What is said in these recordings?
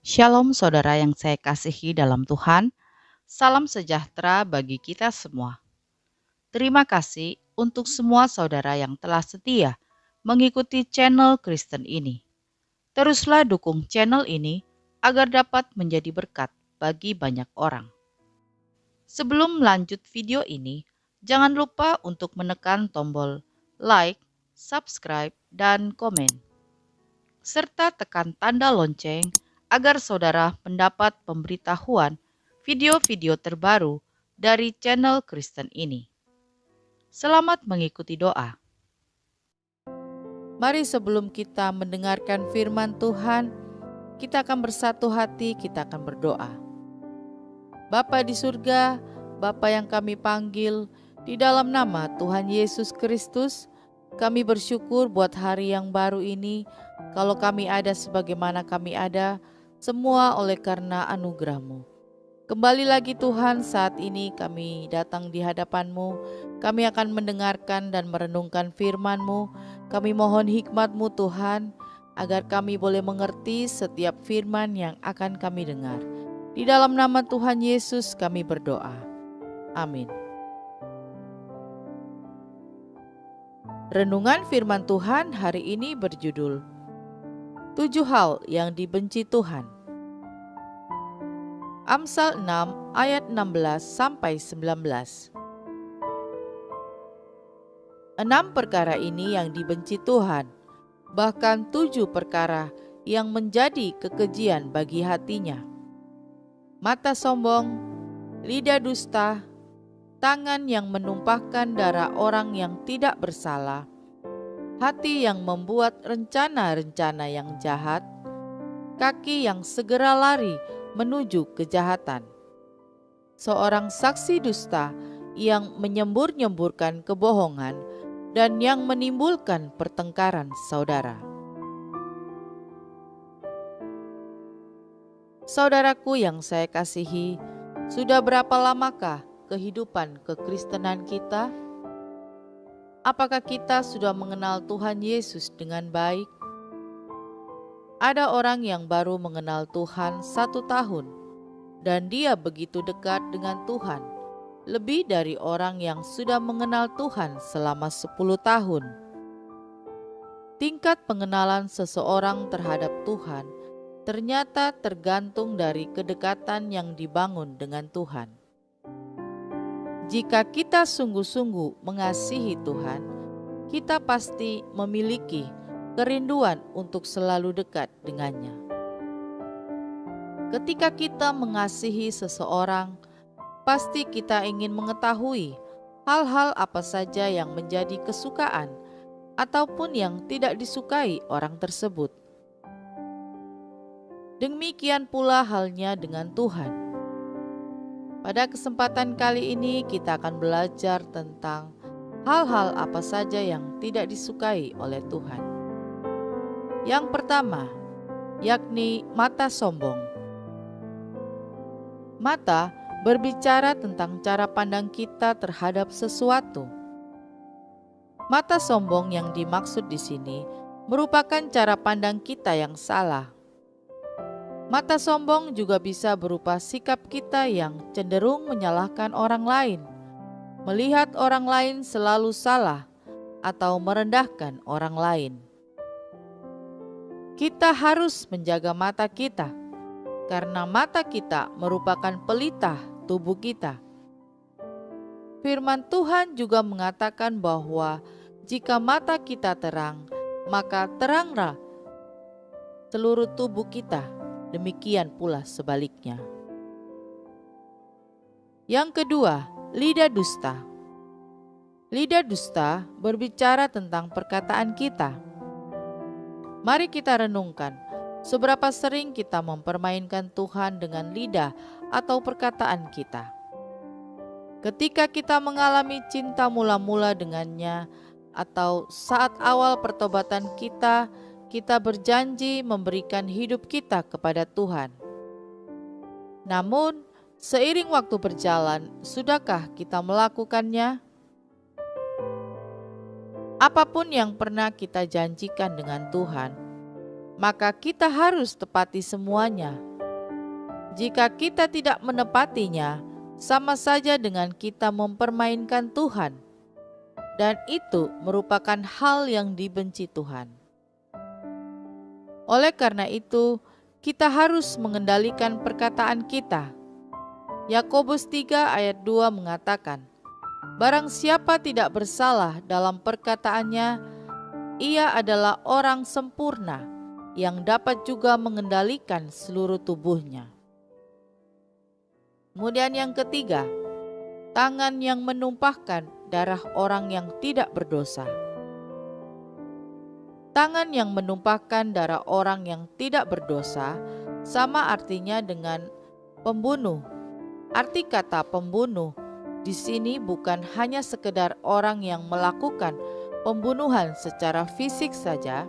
Shalom saudara yang saya kasihi dalam Tuhan, salam sejahtera bagi kita semua. Terima kasih untuk semua saudara yang telah setia mengikuti channel Kristen ini. Teruslah dukung channel ini agar dapat menjadi berkat bagi banyak orang. Sebelum lanjut video ini, jangan lupa untuk menekan tombol like, subscribe, dan komen, serta tekan tanda lonceng agar saudara mendapat pemberitahuan video-video terbaru dari channel Kristen ini. Selamat mengikuti doa. Mari sebelum kita mendengarkan firman Tuhan, kita akan bersatu hati, kita akan berdoa. Bapa di surga, Bapa yang kami panggil, di dalam nama Tuhan Yesus Kristus, kami bersyukur buat hari yang baru ini. Kalau kami ada sebagaimana kami ada, semua oleh karena anugerah-Mu. Kembali lagi Tuhan, saat ini kami datang di hadapan-Mu. Kami akan mendengarkan dan merenungkan firman-Mu. Kami mohon hikmat-Mu Tuhan, agar kami boleh mengerti setiap firman yang akan kami dengar. Di dalam nama Tuhan Yesus kami berdoa. Amin. Renungan firman Tuhan hari ini berjudul 7 hal yang dibenci Tuhan. Amsal 6 ayat 16 sampai 19. 6 perkara ini yang dibenci Tuhan, bahkan 7 perkara yang menjadi kekejian bagi hatinya. Mata sombong, lidah dusta, tangan yang menumpahkan darah orang yang tidak bersalah, hati yang membuat rencana-rencana yang jahat, kaki yang segera lari menuju kejahatan. Seorang saksi dusta yang menyembur-nyemburkan kebohongan dan yang menimbulkan pertengkaran saudara. Saudaraku yang saya kasihi, sudah berapa lamakah kehidupan kekristenan kita? Apakah kita sudah mengenal Tuhan Yesus dengan baik? Ada orang yang baru mengenal Tuhan 1 tahun, dan dia begitu dekat dengan Tuhan, lebih dari orang yang sudah mengenal Tuhan selama 10 tahun. Tingkat pengenalan seseorang terhadap Tuhan ternyata tergantung dari kedekatan yang dibangun dengan Tuhan. Jika kita sungguh-sungguh mengasihi Tuhan, kita pasti memiliki kerinduan untuk selalu dekat dengannya. Ketika kita mengasihi seseorang, pasti kita ingin mengetahui hal-hal apa saja yang menjadi kesukaan ataupun yang tidak disukai orang tersebut. Demikian pula halnya dengan Tuhan. Pada kesempatan kali ini kita akan belajar tentang hal-hal apa saja yang tidak disukai oleh Tuhan. Yang pertama, yakni mata sombong. Mata berbicara tentang cara pandang kita terhadap sesuatu. Mata sombong yang dimaksud di sini merupakan cara pandang kita yang salah. Mata sombong juga bisa berupa sikap kita yang cenderung menyalahkan orang lain, melihat orang lain selalu salah, atau merendahkan orang lain. Kita harus menjaga mata kita, karena mata kita merupakan pelita tubuh kita. Firman Tuhan juga mengatakan bahwa jika mata kita terang, maka teranglah seluruh tubuh kita. Demikian pula sebaliknya. Yang kedua, lidah dusta. Lidah dusta berbicara tentang perkataan kita. Mari kita renungkan, seberapa sering kita mempermainkan Tuhan dengan lidah atau perkataan kita. Ketika kita mengalami cinta mula-mula dengannya, atau saat awal pertobatan kita berjanji memberikan hidup kita kepada Tuhan. Namun, seiring waktu berjalan, sudahkah kita melakukannya? Apapun yang pernah kita janjikan dengan Tuhan, maka kita harus tepati semuanya. Jika kita tidak menepatinya, sama saja dengan kita mempermainkan Tuhan, dan itu merupakan hal yang dibenci Tuhan. Oleh karena itu, kita harus mengendalikan perkataan kita. Yakobus 3 ayat 2 mengatakan, "Barang siapa tidak bersalah dalam perkataannya, ia adalah orang sempurna yang dapat juga mengendalikan seluruh tubuhnya." Kemudian yang ketiga, tangan yang menumpahkan darah orang yang tidak berdosa. Tangan yang menumpahkan darah orang yang tidak berdosa sama artinya dengan pembunuh. Arti kata pembunuh di sini bukan hanya sekedar orang yang melakukan pembunuhan secara fisik saja.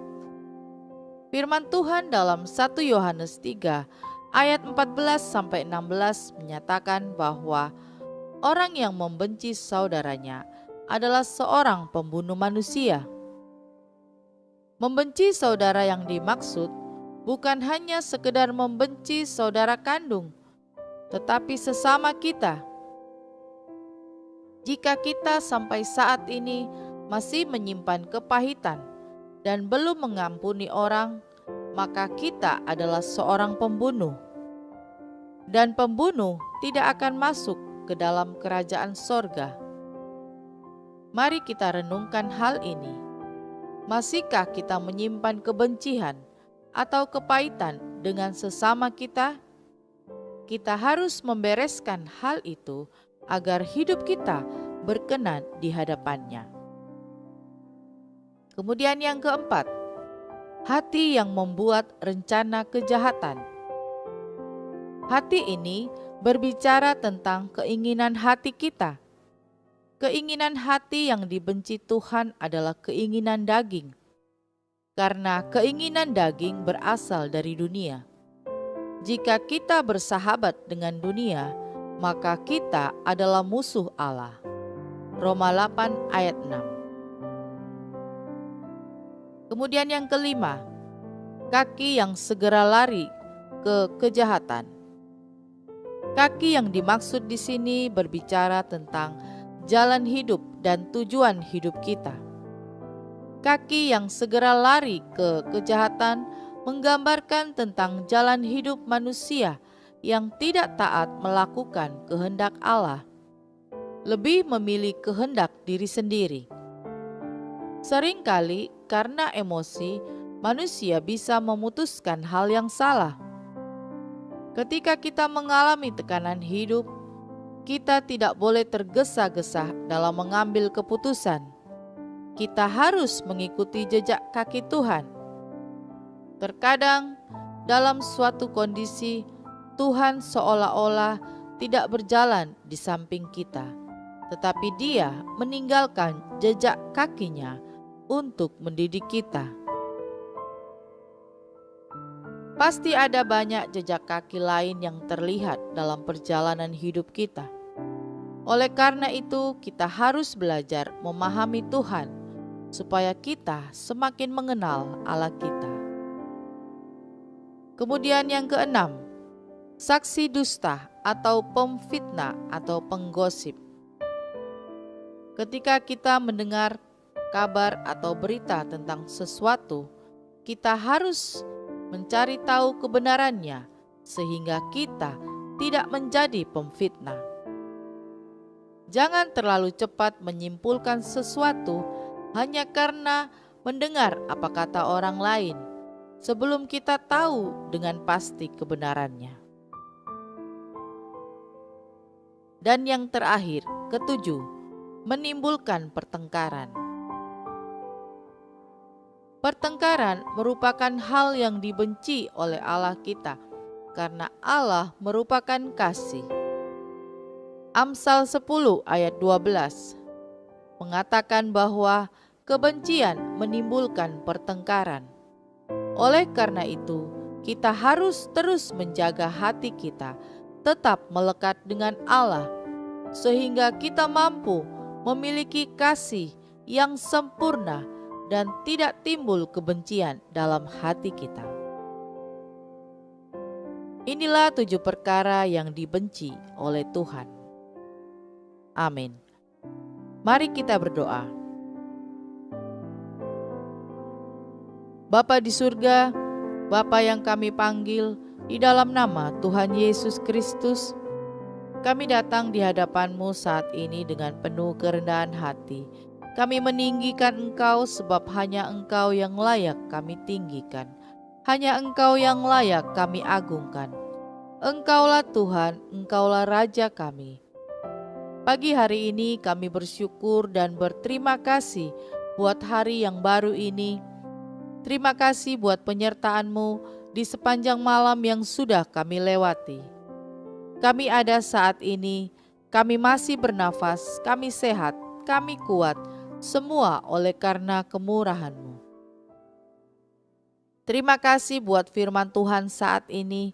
Firman Tuhan dalam 1 Yohanes 3 ayat 14-16 menyatakan bahwa orang yang membenci saudaranya adalah seorang pembunuh manusia. Membenci saudara yang dimaksud bukan hanya sekedar membenci saudara kandung, tetapi sesama kita. Jika kita sampai saat ini masih menyimpan kepahitan dan belum mengampuni orang, maka kita adalah seorang pembunuh. Dan pembunuh tidak akan masuk ke dalam kerajaan sorga. Mari kita renungkan hal ini. Masihkah kita menyimpan kebencian atau kepahitan dengan sesama kita? Kita harus membereskan hal itu agar hidup kita berkenan di hadapannya. Kemudian yang keempat, hati yang membuat rencana kejahatan. Hati ini berbicara tentang keinginan hati kita. Keinginan hati yang dibenci Tuhan adalah keinginan daging, karena keinginan daging berasal dari dunia. Jika kita bersahabat dengan dunia, maka kita adalah musuh Allah. Roma 8 ayat 6. Kemudian yang kelima, kaki yang segera lari ke kejahatan. Kaki yang dimaksud di sini berbicara tentang jalan hidup dan tujuan hidup kita. Kaki yang segera lari ke kejahatan menggambarkan tentang jalan hidup manusia yang tidak taat melakukan kehendak Allah, lebih memilih kehendak diri sendiri. Seringkali karena emosi, manusia bisa memutuskan hal yang salah. Ketika kita mengalami tekanan hidup, kita tidak boleh tergesa-gesa dalam mengambil keputusan. Kita harus mengikuti jejak kaki Tuhan. Terkadang dalam suatu kondisi, Tuhan seolah-olah tidak berjalan di samping kita, tetapi Dia meninggalkan jejak kakinya untuk mendidik kita. Pasti ada banyak jejak kaki lain yang terlihat dalam perjalanan hidup kita. Oleh karena itu, kita harus belajar memahami Tuhan supaya kita semakin mengenal Allah kita. Kemudian yang keenam, saksi dusta atau pemfitnah atau penggosip. Ketika kita mendengar kabar atau berita tentang sesuatu, kita harus mencari tahu kebenarannya sehingga kita tidak menjadi pemfitnah. Jangan terlalu cepat menyimpulkan sesuatu hanya karena mendengar apa kata orang lain sebelum kita tahu dengan pasti kebenarannya. Dan yang terakhir, ketujuh, menimbulkan pertengkaran. Pertengkaran merupakan hal yang dibenci oleh Allah kita karena Allah merupakan kasih. Amsal 10 ayat 12 mengatakan bahwa kebencian menimbulkan pertengkaran. Oleh karena itu, kita harus terus menjaga hati kita tetap melekat dengan Allah, sehingga kita mampu memiliki kasih yang sempurna dan tidak timbul kebencian dalam hati kita. Inilah 7 perkara yang dibenci oleh Tuhan. Amin. Mari kita berdoa. Bapa di surga, Bapa yang kami panggil, di dalam nama Tuhan Yesus Kristus, kami datang di hadapan-Mu saat ini dengan penuh kerendahan hati. Kami meninggikan Engkau sebab hanya Engkau yang layak kami tinggikan. Hanya Engkau yang layak kami agungkan. Engkaulah Tuhan, Engkaulah Raja kami. Pagi hari ini kami bersyukur dan berterima kasih buat hari yang baru ini. Terima kasih buat penyertaan-Mu di sepanjang malam yang sudah kami lewati. Kami ada saat ini, kami masih bernafas, kami sehat, kami kuat, semua oleh karena kemurahan-Mu. Terima kasih buat firman Tuhan saat ini.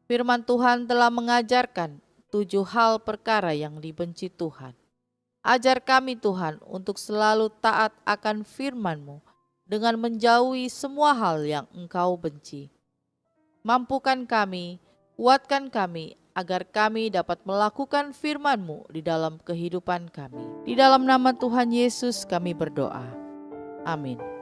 Firman Tuhan telah mengajarkan 7 hal perkara yang dibenci Tuhan. Ajar kami Tuhan untuk selalu taat akan firman-Mu dengan menjauhi semua hal yang Engkau benci. Mampukan kami, kuatkan kami, agar kami dapat melakukan firman-Mu di dalam kehidupan kami. Di dalam nama Tuhan Yesus kami berdoa. Amin.